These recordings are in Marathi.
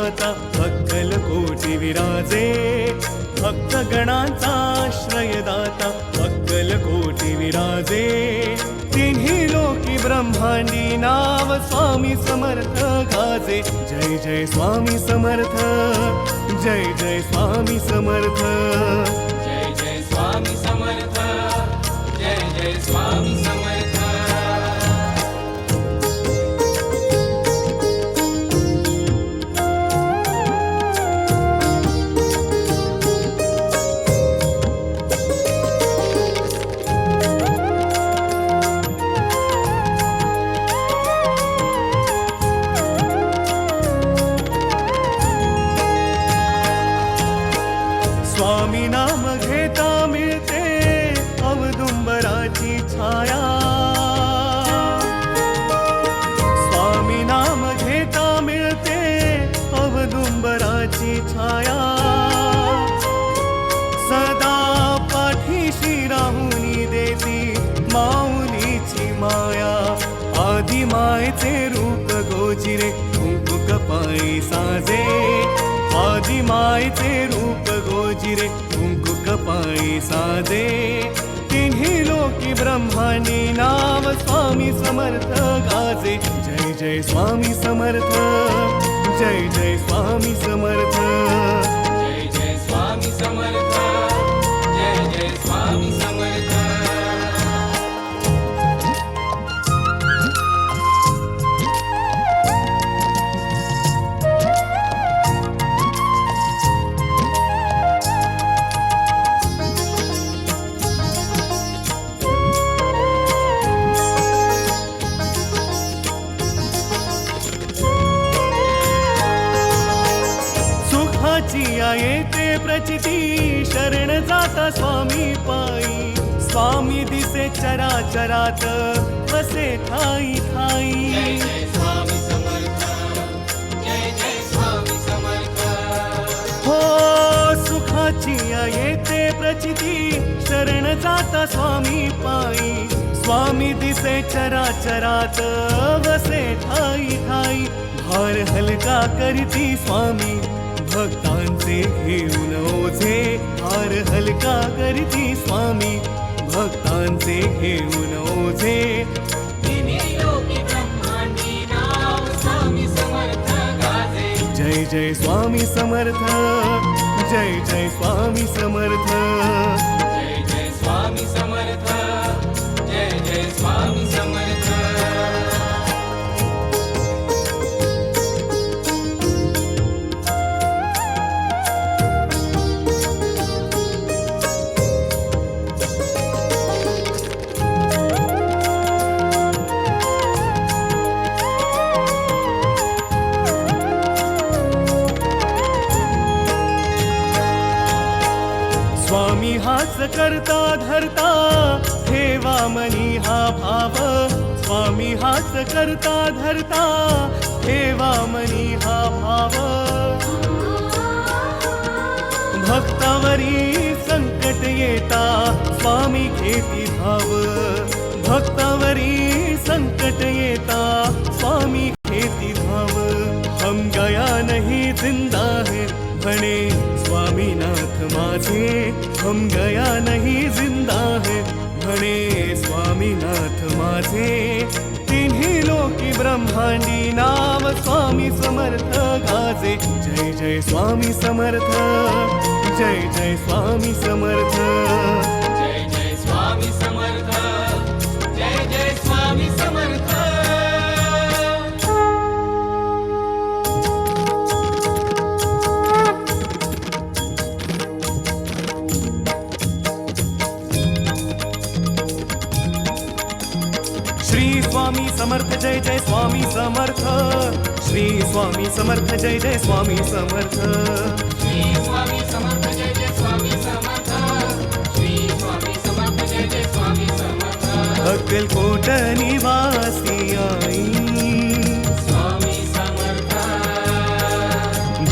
दाता अक्कल कोटी विराजे, भक्तगणांचा आश्रयदाता अक्कल कोटी विराजे। तिन्ही लोकी ब्रह्मांडी नाव स्वामी समर्थ गाजे। जय जय स्वामी समर्थ, जय जय स्वामी समर्थ, जय जय स्वामी समर्थ, जय जय स्वामी समर्थ। स्वामी नाम घेता मिळते औदुंबराची छाया। स्वामी नाम घेता मिळते औदुंबराची छाया। सदा पाठीशी राहुनी देती माऊलीची माया। आदि मायेचे रूप गोजिरे कुंकू कपाळी साजे। आदि मायेचे रूप गोजिरे कुंकू कपाळी साजे। तिन्ही लोकी ब्रह्मांडी नाव स्वामी समर्थ गाजे। जय जय स्वामी समर्थ, जय जय स्वामी समर्थ, जय जय स्वामी समर्थ, जय जय स्वामी समर्थ। येते प्रचिती शरण जाता स्वामी पायी। स्वामी दिसे चराचरात बसे ठाई ठाई। जय जय स्वामी समर्थ, जय जय स्वामी समर्थ। हो सुखाची येते प्रचिती शरण जाता स्वामी पायी। स्वामी दिसे चराचरात बसे ठाई ठाई। भार हलका करती स्वामी भक्तांचे घेऊन ओझे। भार हलका करती स्वामी भक्तांचे घेऊन ओझे। तिन्ही लोकी ब्रह्मांडी नाव स्वामी समर्थ गाजे। जय जय स्वामी समर्थ, जय जय स्वामी समर्थ, जय जय स्वामी समर्थ, जय जय स्वामी समर्थ। स्वामी हाच करता धरता ठेवा मनी हा भाव। स्वामी हाच करता धरता ठेवा मनी हा भाव। भक्तावरी संकट येता स्वामी घेती धाव। भक्तावरी संकट येता स्वामी घेती धाव। हम गया नहीं जिंदा है म्हणे स्वामीनाथ माझे। हम गया नहीं जिंदा है म्हणे स्वामीनाथ माझे। तिन्ही लोकी ब्रह्मांडी नाव स्वामी समर्थ गाजे। जय जय स्वामी समर्थ, जय जय स्वामी समर्थ, जय जय स्वामी समर्थ, जय जय स्वामी समर्थ। श्री स्वामी समर्थ, जय जय स्वामी समर्थ। श्री स्वामी समर्थ, जय जय स्वामी समर्थ, श्री स्वामी समर्थ, जय जय स्वामी समर्थ। श्री स्वामी समर्थ, जय जय स्वामी समर्थ। अक्कलकोट निवासी आई स्वामी समर्थ,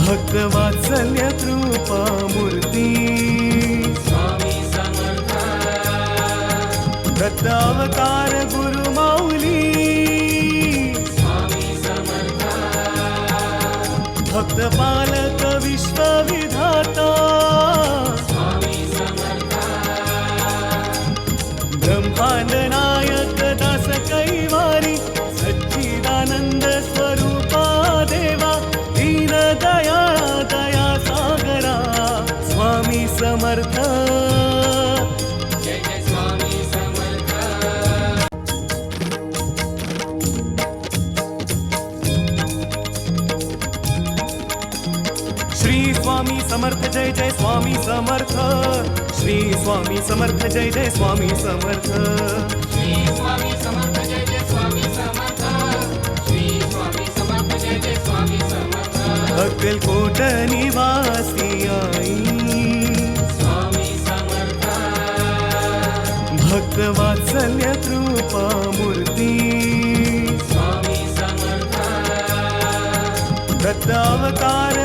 भक्त वात्सल्य कृपा मूर्ती। स्वामी समर्थ, दत्त अवतार गुरु माऊली। भक्त पालक विश्वविधाता स्वामी समर्थ ब्रह्मांड नायक दास कैवारी सच्चिदानंद स्वरूपा देवा दीन दयाळा दया सागरा स्वामी समर्थ जय जय स्वामी समर्थ श्री स्वामी समर्थ जय जय स्वामी समर्थ श्री स्वामी समर्थ जय जय स्वामी समर्थ श्री स्वामी समर्थ जय जय स्वामी समर्थ श्री स्वामी समर्थ जय जय स्वामी समर्थ अक्कलकोट निवासी आई स्वामी समर्थ भक्त वात्सल्य कृपा मूर्ती स्वामी समर्थ दत्त अवतार